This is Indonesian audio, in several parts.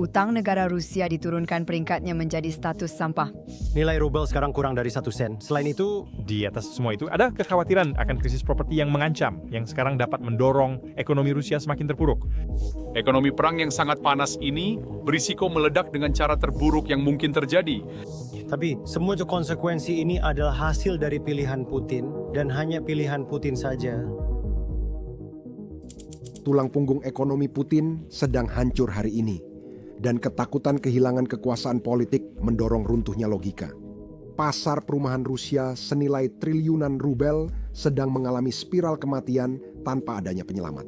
Utang negara Rusia diturunkan peringkatnya menjadi status sampah. Nilai rubel sekarang kurang dari 1 sen. Selain itu, Di atas semua itu, ada kekhawatiran akan krisis properti yang mengancam, yang sekarang dapat mendorong ekonomi Rusia semakin terpuruk. Ekonomi perang yang sangat panas ini berisiko meledak dengan cara terburuk yang mungkin terjadi. tapi semua konsekuensi ini adalah hasil dari pilihan Putin dan hanya pilihan Putin saja. Tulang punggung ekonomi Putin sedang hancur hari ini, dan ketakutan kehilangan kekuasaan politik mendorong runtuhnya logika. Pasar perumahan Rusia senilai triliunan rubel sedang mengalami spiral kematian tanpa adanya penyelamat.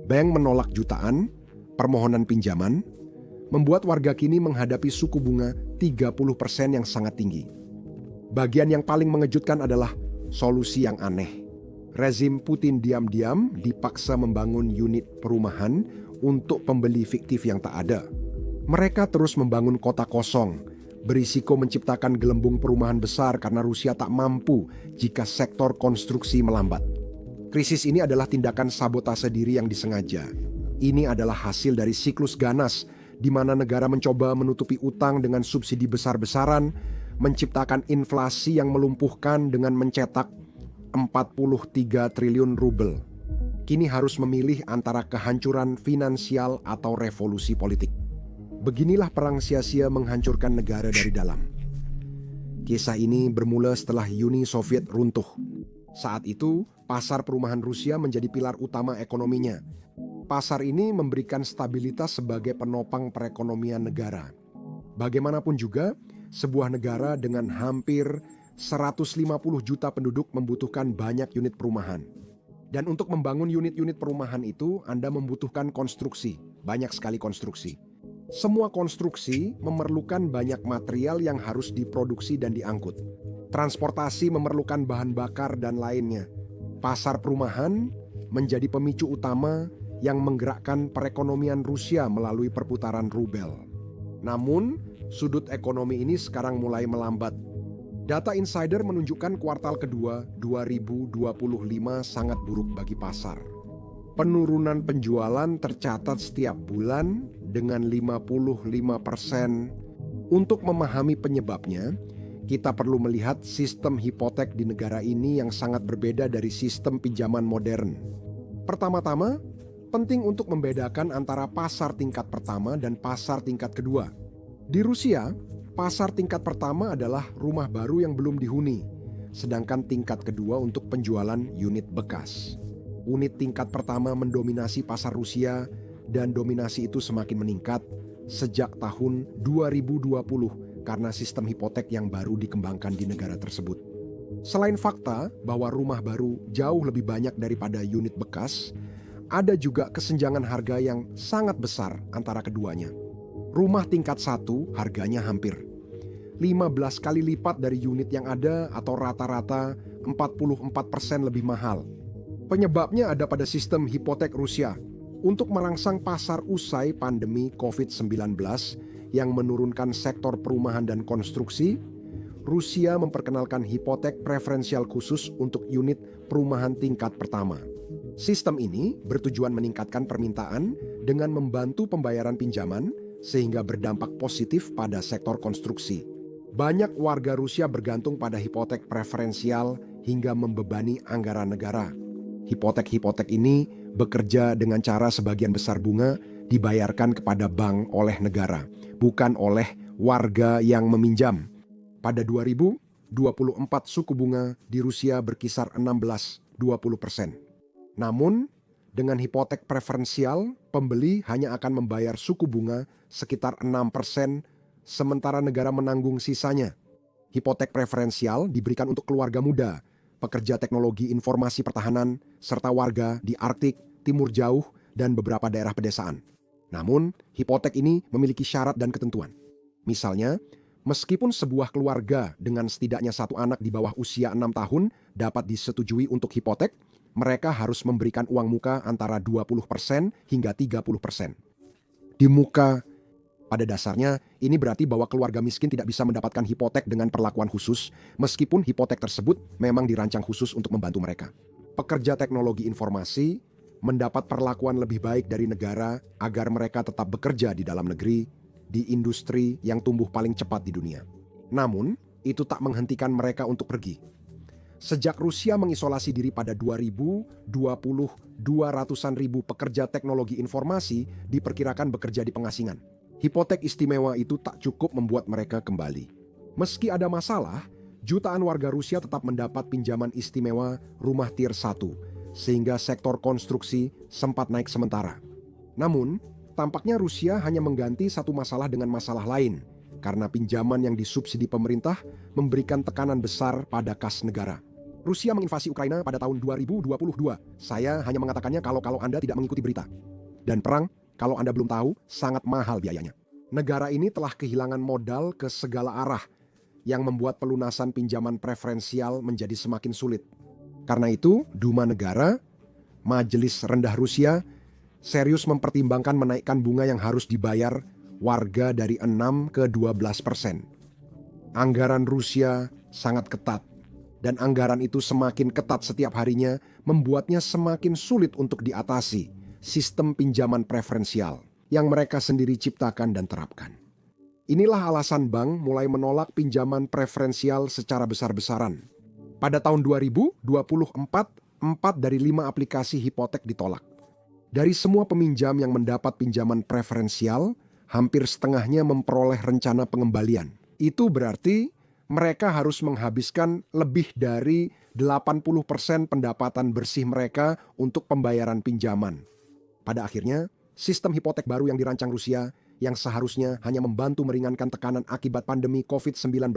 Bank menolak jutaan, permohonan pinjaman, membuat warga kini menghadapi suku bunga 30% yang sangat tinggi. Bagian yang paling mengejutkan adalah solusi yang aneh. Rezim Putin diam-diam dipaksa membangun unit perumahan untuk pembeli fiktif yang tak ada. Mereka terus membangun kota kosong, berisiko menciptakan gelembung perumahan besar karena Rusia tak mampu jika sektor konstruksi melambat. Krisis ini adalah tindakan sabotase diri yang disengaja. Ini adalah hasil dari siklus ganas, di mana negara mencoba menutupi utang dengan subsidi besar-besaran, menciptakan inflasi yang melumpuhkan dengan mencetak 43 triliun rubel. Kini harus memilih antara kehancuran finansial atau revolusi politik. Beginilah perang sia-sia menghancurkan negara dari dalam. Kisah ini bermula setelah Uni Soviet runtuh. Saat itu, pasar perumahan Rusia menjadi pilar utama ekonominya. Pasar ini memberikan stabilitas sebagai penopang perekonomian negara. Bagaimanapun juga, sebuah negara dengan hampir 150 juta penduduk membutuhkan banyak unit perumahan. Dan untuk membangun unit-unit perumahan itu, Anda membutuhkan konstruksi, banyak sekali konstruksi. Semua konstruksi memerlukan banyak material yang harus diproduksi dan diangkut. Transportasi memerlukan bahan bakar dan lainnya. Pasar perumahan menjadi pemicu utama yang menggerakkan perekonomian Rusia melalui perputaran rubel. Namun, sudut ekonomi ini sekarang mulai melambat. Data insider menunjukkan kuartal kedua 2025 sangat buruk bagi pasar. Penurunan penjualan tercatat setiap bulan dengan 55%. Untuk memahami penyebabnya, kita perlu melihat sistem hipotek di negara ini yang sangat berbeda dari sistem pinjaman modern. Pertama-tama, penting untuk membedakan antara pasar tingkat pertama dan pasar tingkat kedua. Di Rusia, pasar tingkat pertama adalah rumah baru yang belum dihuni, sedangkan tingkat kedua untuk penjualan unit bekas. Unit tingkat pertama mendominasi pasar Rusia dan dominasi itu semakin meningkat sejak tahun 2020 karena sistem hipotek yang baru dikembangkan di negara tersebut. Selain fakta bahwa rumah baru jauh lebih banyak daripada unit bekas, ada juga kesenjangan harga yang sangat besar antara keduanya. Rumah tingkat 1 harganya hampir 15 kali lipat dari unit yang ada atau rata-rata 44% lebih mahal. Penyebabnya ada pada sistem hipotek Rusia. Untuk merangsang pasar usai pandemi COVID-19 yang menurunkan sektor perumahan dan konstruksi, Rusia memperkenalkan hipotek preferensial khusus untuk unit perumahan tingkat pertama. Sistem ini bertujuan meningkatkan permintaan dengan membantu pembayaran pinjaman sehingga berdampak positif pada sektor konstruksi. Banyak warga Rusia bergantung pada hipotek preferensial hingga membebani anggaran negara. Hipotek-hipotek ini bekerja dengan cara sebagian besar bunga dibayarkan kepada bank oleh negara, bukan oleh warga yang meminjam. Pada 2024 suku bunga di Rusia berkisar 16-20%. Namun, dengan hipotek preferensial, pembeli hanya akan membayar suku bunga sekitar 6%, sementara negara menanggung sisanya. Hipotek preferensial diberikan untuk keluarga muda, pekerja teknologi informasi pertahanan, serta warga di Arktik, Timur Jauh, dan beberapa daerah pedesaan. Namun, hipotek ini memiliki syarat dan ketentuan. Misalnya, meskipun sebuah keluarga dengan setidaknya satu anak di bawah usia 6 tahun dapat disetujui untuk hipotek, mereka harus memberikan uang muka antara 20% hingga 30%. Di muka, pada dasarnya, ini berarti bahwa keluarga miskin tidak bisa mendapatkan hipotek dengan perlakuan khusus, meskipun hipotek tersebut memang dirancang khusus untuk membantu mereka. Pekerja teknologi informasi, mendapat perlakuan lebih baik dari negara agar mereka tetap bekerja di dalam negeri, di industri yang tumbuh paling cepat di dunia. Namun, itu tak menghentikan mereka untuk pergi. Sejak Rusia mengisolasi diri pada 2020, 200-an ribu pekerja teknologi informasi diperkirakan bekerja di pengasingan. Hipotek istimewa itu tak cukup membuat mereka kembali. Meski ada masalah, jutaan warga Rusia tetap mendapat pinjaman istimewa rumah tier 1, sehingga sektor konstruksi sempat naik sementara. Namun, tampaknya Rusia hanya mengganti satu masalah dengan masalah lain, karena pinjaman yang disubsidi pemerintah memberikan tekanan besar pada kas negara. Rusia menginvasi Ukraina pada tahun 2022. Saya hanya mengatakannya kalau Anda tidak mengikuti berita. Dan perang, kalau Anda belum tahu, sangat mahal biayanya. Negara ini telah kehilangan modal ke segala arah yang membuat pelunasan pinjaman preferensial menjadi semakin sulit. Karena itu, Duma Negara, Majelis Rendah Rusia, serius mempertimbangkan menaikkan bunga yang harus dibayar warga dari 6 ke 12%. Anggaran Rusia sangat ketat, dan anggaran itu semakin ketat setiap harinya membuatnya semakin sulit untuk diatasi sistem pinjaman preferensial yang mereka sendiri ciptakan dan terapkan. Inilah alasan bank mulai menolak pinjaman preferensial secara besar-besaran. Pada tahun 2024, 4 dari 5 aplikasi hipotek ditolak. Dari semua peminjam yang mendapat pinjaman preferensial, hampir setengahnya memperoleh rencana pengembalian. Itu berarti mereka harus menghabiskan lebih dari 80% pendapatan bersih mereka untuk pembayaran pinjaman. Pada akhirnya, sistem hipotek baru yang dirancang Rusia yang seharusnya hanya membantu meringankan tekanan akibat pandemi COVID-19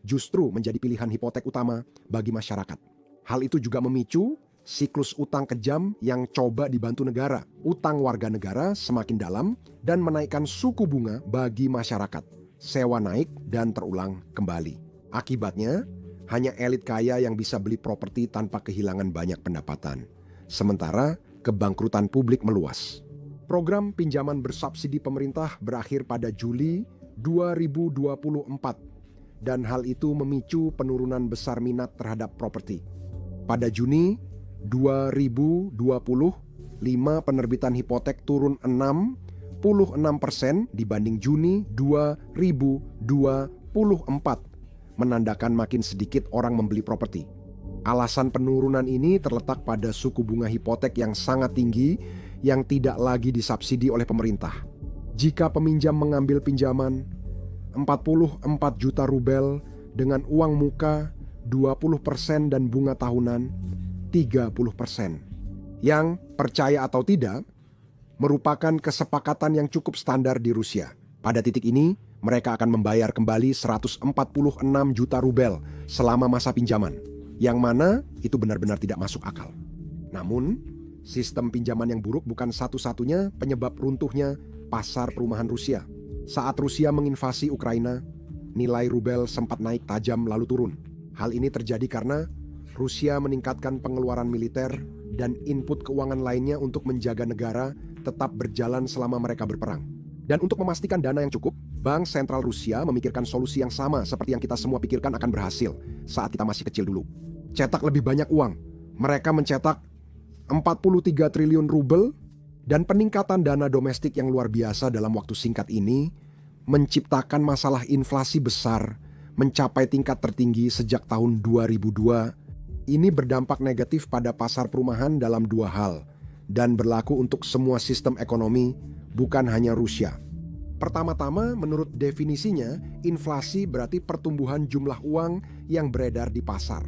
justru menjadi pilihan hipotek utama bagi masyarakat. Hal itu juga memicu siklus utang kejam yang coba dibantu negara. Utang warga negara semakin dalam dan menaikkan suku bunga bagi masyarakat. Sewa naik dan terulang kembali. Akibatnya, hanya elit kaya yang bisa beli properti tanpa kehilangan banyak pendapatan. Sementara, kebangkrutan publik meluas. Program pinjaman bersubsidi pemerintah berakhir pada Juli 2024. Dan hal itu memicu penurunan besar minat terhadap properti. Pada Juni 2020, 5 penerbitan hipotek turun 66% dibanding Juni 2024, menandakan makin sedikit orang membeli properti. Alasan penurunan ini terletak pada suku bunga hipotek yang sangat tinggi yang tidak lagi disubsidi oleh pemerintah. Jika peminjam mengambil pinjaman 44 juta rubel dengan uang muka 20% dan bunga tahunan 30%. Yang, percaya atau tidak, merupakan kesepakatan yang cukup standar di Rusia. Pada titik ini, mereka akan membayar kembali 146 juta rubel selama masa pinjaman, yang mana itu benar-benar tidak masuk akal. Namun, sistem pinjaman yang buruk bukan satu-satunya penyebab runtuhnya pasar perumahan Rusia. Saat Rusia menginvasi Ukraina, nilai rubel sempat naik tajam lalu turun. Hal ini terjadi karena Rusia meningkatkan pengeluaran militer dan input keuangan lainnya untuk menjaga negara tetap berjalan selama mereka berperang. Dan untuk memastikan dana yang cukup, Bank Sentral Rusia memikirkan solusi yang sama seperti yang kita semua pikirkan akan berhasil saat kita masih kecil dulu. Cetak lebih banyak uang. Mereka mencetak 43 triliun rubel dan peningkatan dana domestik yang luar biasa dalam waktu singkat ini menciptakan masalah inflasi besar mencapai tingkat tertinggi sejak tahun 2002. Ini berdampak negatif pada pasar perumahan dalam dua hal dan berlaku untuk semua sistem ekonomi, bukan hanya Rusia. Pertama-tama, menurut definisinya, inflasi berarti pertumbuhan jumlah uang yang beredar di pasar.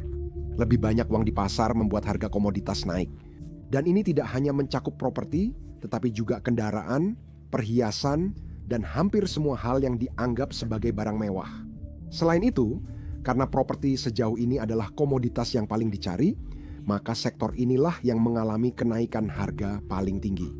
Lebih banyak uang di pasar membuat harga komoditas naik. Dan ini tidak hanya mencakup properti, tetapi juga kendaraan, perhiasan, dan hampir semua hal yang dianggap sebagai barang mewah. Selain itu, karena properti sejauh ini adalah komoditas yang paling dicari, maka sektor inilah yang mengalami kenaikan harga paling tinggi.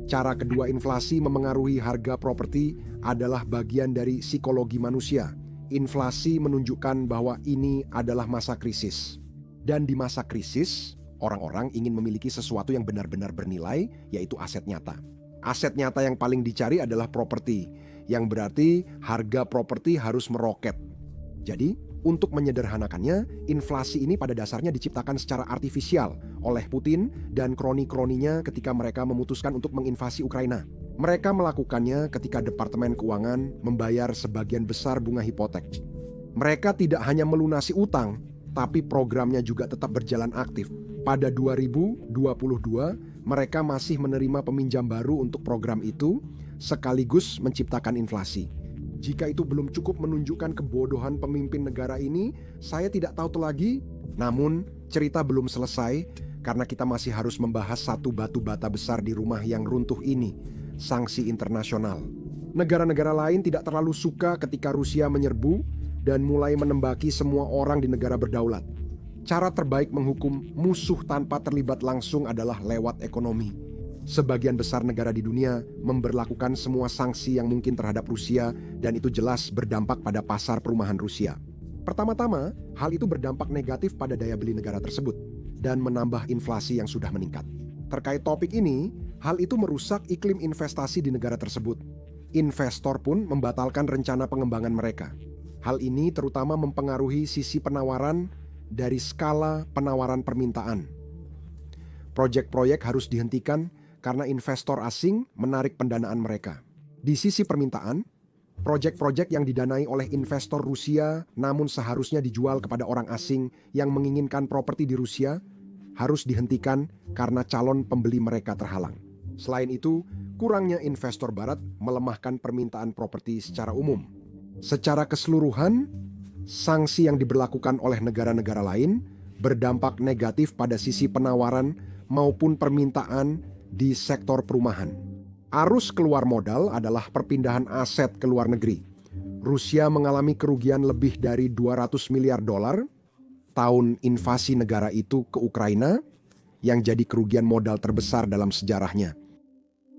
Cara kedua inflasi memengaruhi harga properti adalah bagian dari psikologi manusia. Inflasi menunjukkan bahwa ini adalah masa krisis. Dan di masa krisis, orang-orang ingin memiliki sesuatu yang benar-benar bernilai, yaitu aset nyata. Aset nyata yang paling dicari adalah properti, yang berarti harga properti harus meroket. Jadi, Untuk menyederhanakannya, inflasi ini pada dasarnya diciptakan secara artifisial oleh Putin dan kroni-kroninya ketika mereka memutuskan untuk menginvasi Ukraina. Mereka melakukannya ketika Departemen Keuangan membayar sebagian besar bunga hipotek. Mereka tidak hanya melunasi utang, tapi programnya juga tetap berjalan aktif. Pada 2022, mereka masih menerima peminjam baru untuk program itu, sekaligus menciptakan inflasi. Jika itu belum cukup menunjukkan kebodohan pemimpin negara ini, saya tidak tahu lagi. Namun, cerita belum selesai karena kita masih harus membahas satu batu bata besar di rumah yang runtuh ini, sanksi internasional. Negara-negara lain tidak terlalu suka ketika Rusia menyerbu dan mulai menembaki semua orang di negara berdaulat. Cara terbaik menghukum musuh tanpa terlibat langsung adalah lewat ekonomi. Sebagian besar negara di dunia memberlakukan semua sanksi yang mungkin terhadap Rusia dan itu jelas berdampak pada pasar perumahan Rusia. Pertama-tama, hal itu berdampak negatif pada daya beli negara tersebut dan menambah inflasi yang sudah meningkat. Terkait topik ini, hal itu merusak iklim investasi di negara tersebut. Investor pun membatalkan rencana pengembangan mereka. Hal ini terutama mempengaruhi sisi penawaran dari skala penawaran permintaan. Proyek-proyek harus dihentikan karena investor asing menarik pendanaan mereka. Di sisi permintaan, proyek-proyek yang didanai oleh investor Rusia namun seharusnya dijual kepada orang asing yang menginginkan properti di Rusia harus dihentikan karena calon pembeli mereka terhalang. Selain itu, kurangnya investor barat melemahkan permintaan properti secara umum. Secara keseluruhan, sanksi yang diberlakukan oleh negara-negara lain berdampak negatif pada sisi penawaran maupun permintaan di sektor perumahan. Arus keluar modal adalah perpindahan aset ke luar negeri. Rusia mengalami kerugian lebih dari 200 miliar dolar tahun invasi negara itu ke Ukraina, yang jadi kerugian modal terbesar dalam sejarahnya.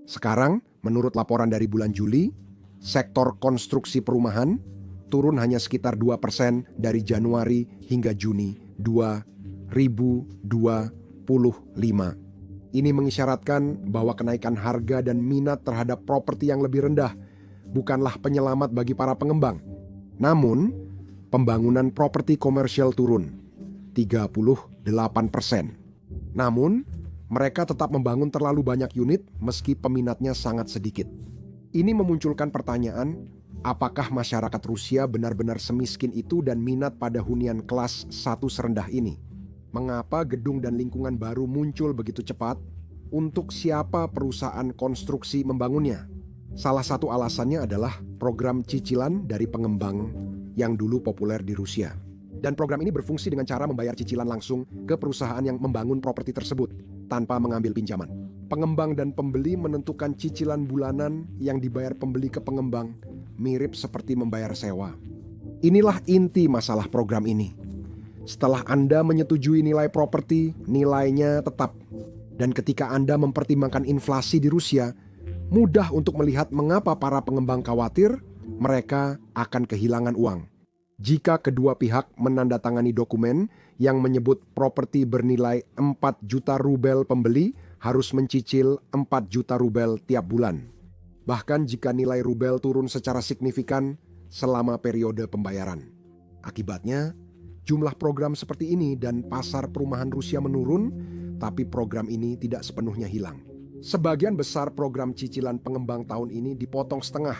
Sekarang, menurut laporan dari bulan Juli, sektor konstruksi perumahan turun hanya sekitar 2% dari Januari hingga Juni 2025. Ini mengisyaratkan bahwa kenaikan harga dan minat terhadap properti yang lebih rendah bukanlah penyelamat bagi para pengembang. Namun, pembangunan properti komersial turun 38%. Namun, mereka tetap membangun terlalu banyak unit meski peminatnya sangat sedikit. Ini memunculkan pertanyaan, apakah masyarakat Rusia benar-benar semiskin itu dan minat pada hunian kelas 1 serendah ini? Mengapa gedung dan lingkungan baru muncul begitu cepat? Untuk siapa perusahaan konstruksi membangunnya? Salah satu alasannya adalah program cicilan dari pengembang yang dulu populer di Rusia. Dan program ini berfungsi dengan cara membayar cicilan langsung ke perusahaan yang membangun properti tersebut tanpa mengambil pinjaman. Pengembang dan pembeli menentukan cicilan bulanan yang dibayar pembeli ke pengembang, mirip seperti membayar sewa. Inilah inti masalah program ini. Setelah Anda menyetujui nilai properti, nilainya tetap. Dan ketika Anda mempertimbangkan inflasi di Rusia, mudah untuk melihat mengapa para pengembang khawatir mereka akan kehilangan uang. Jika kedua pihak menandatangani dokumen yang menyebut properti bernilai 4 juta rubel, pembeli harus mencicil 4 juta rubel tiap bulan. Bahkan jika nilai rubel turun secara signifikan selama periode pembayaran. Akibatnya, jumlah program seperti ini dan pasar perumahan Rusia menurun, tapi program ini tidak sepenuhnya hilang. Sebagian besar program cicilan pengembang tahun ini dipotong setengah.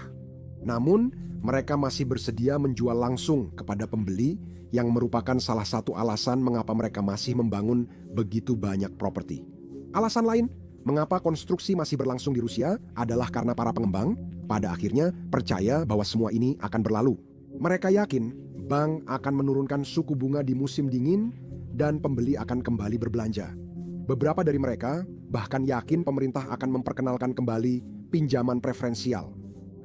Namun, mereka masih bersedia menjual langsung kepada pembeli yang merupakan salah satu alasan mengapa mereka masih membangun begitu banyak properti. Alasan lain, mengapa konstruksi masih berlangsung di Rusia adalah karena para pengembang pada akhirnya percaya bahwa semua ini akan berlalu. Mereka yakin bank akan menurunkan suku bunga di musim dingin dan pembeli akan kembali berbelanja. Beberapa dari mereka bahkan yakin pemerintah akan memperkenalkan kembali pinjaman preferensial.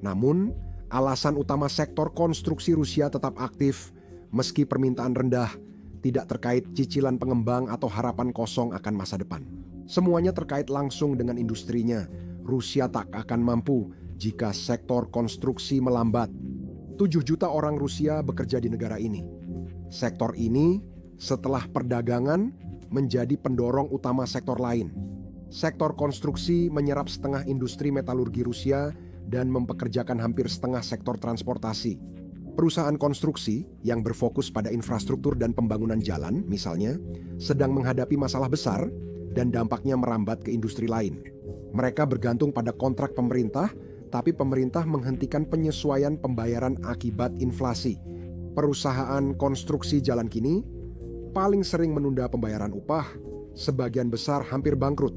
Namun, alasan utama sektor konstruksi Rusia tetap aktif meski permintaan rendah, tidak terkait cicilan pengembang atau harapan kosong akan masa depan. Semuanya terkait langsung dengan industrinya. Rusia tak akan mampu jika sektor konstruksi melambat. 7 juta orang Rusia bekerja di negara ini. Sektor ini setelah perdagangan menjadi pendorong utama sektor lain. Sektor konstruksi menyerap setengah industri metalurgi Rusia dan mempekerjakan hampir setengah sektor transportasi. Perusahaan konstruksi yang berfokus pada infrastruktur dan pembangunan jalan, misalnya, sedang menghadapi masalah besar dan dampaknya merambat ke industri lain. Mereka bergantung pada kontrak pemerintah, tapi pemerintah menghentikan penyesuaian pembayaran akibat inflasi. Perusahaan konstruksi jalan kini paling sering menunda pembayaran upah, sebagian besar hampir bangkrut.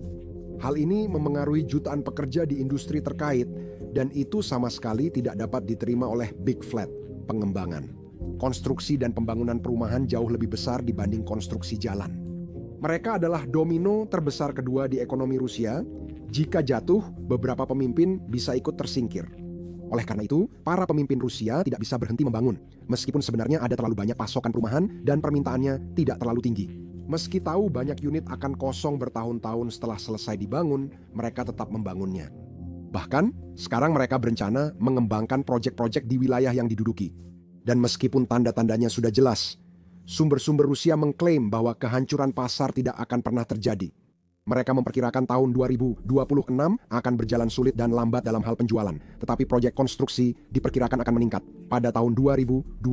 Hal ini memengaruhi jutaan pekerja di industri terkait, dan itu sama sekali tidak dapat diterima oleh Big Flat, pengembangan. Konstruksi dan pembangunan perumahan jauh lebih besar dibanding konstruksi jalan. Mereka adalah domino terbesar kedua di ekonomi Rusia. Jika jatuh, beberapa pemimpin bisa ikut tersingkir. Oleh karena itu, para pemimpin Rusia tidak bisa berhenti membangun, meskipun sebenarnya ada terlalu banyak pasokan perumahan dan permintaannya tidak terlalu tinggi. Meski tahu banyak unit akan kosong bertahun-tahun setelah selesai dibangun, mereka tetap membangunnya. Bahkan, sekarang mereka berencana mengembangkan proyek-proyek di wilayah yang diduduki. Dan meskipun tanda-tandanya sudah jelas, sumber-sumber Rusia mengklaim bahwa kehancuran pasar tidak akan pernah terjadi. Mereka memperkirakan tahun 2026 akan berjalan sulit dan lambat dalam hal penjualan, tetapi proyek konstruksi diperkirakan akan meningkat pada tahun 2027.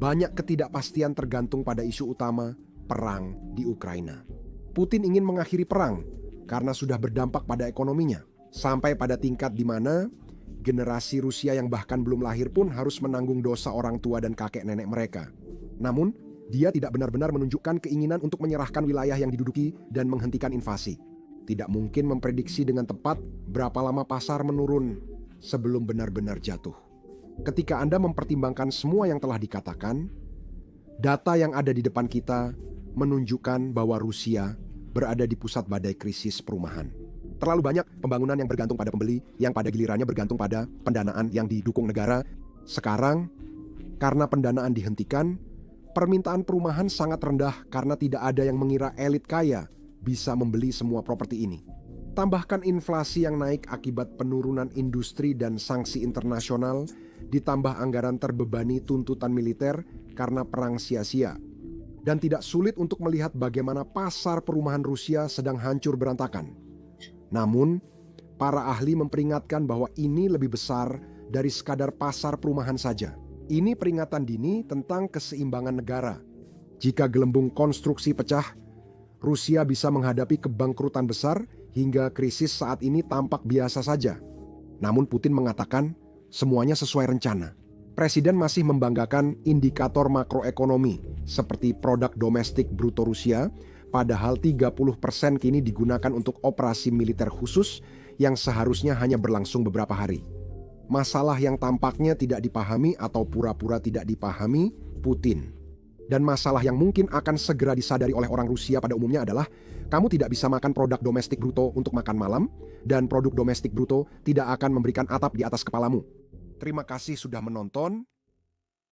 Banyak ketidakpastian tergantung pada isu utama, perang di Ukraina. Putin ingin mengakhiri perang karena sudah berdampak pada ekonominya, sampai pada tingkat di mana generasi Rusia yang bahkan belum lahir pun harus menanggung dosa orang tua dan kakek nenek mereka. Namun, dia tidak benar-benar menunjukkan keinginan untuk menyerahkan wilayah yang diduduki dan menghentikan invasi. Tidak mungkin memprediksi dengan tepat berapa lama pasar menurun sebelum benar-benar jatuh. Ketika Anda mempertimbangkan semua yang telah dikatakan, data yang ada di depan kita menunjukkan bahwa Rusia berada di pusat badai krisis perumahan. Terlalu banyak pembangunan yang bergantung pada pembeli, yang pada gilirannya bergantung pada pendanaan yang didukung negara. Sekarang, karena pendanaan dihentikan, permintaan perumahan sangat rendah karena tidak ada yang mengira elit kaya bisa membeli semua properti ini. Tambahkan inflasi yang naik akibat penurunan industri dan sanksi internasional, ditambah anggaran terbebani tuntutan militer karena perang sia-sia. Dan tidak sulit untuk melihat bagaimana pasar perumahan Rusia sedang hancur berantakan. Namun, para ahli memperingatkan bahwa ini lebih besar dari sekadar pasar perumahan saja. Ini peringatan dini tentang keseimbangan negara. Jika gelembung konstruksi pecah, Rusia bisa menghadapi kebangkrutan besar hingga krisis saat ini tampak biasa saja. Namun Putin mengatakan semuanya sesuai rencana. Presiden masih membanggakan indikator makroekonomi seperti produk domestik bruto Rusia, padahal 30% kini digunakan untuk operasi militer khusus yang seharusnya hanya berlangsung beberapa hari. Masalah yang tampaknya tidak dipahami atau pura-pura tidak dipahami Putin. Dan masalah yang mungkin akan segera disadari oleh orang Rusia pada umumnya adalah kamu tidak bisa makan produk domestik bruto untuk makan malam, dan produk domestik bruto tidak akan memberikan atap di atas kepalamu. Terima kasih sudah menonton.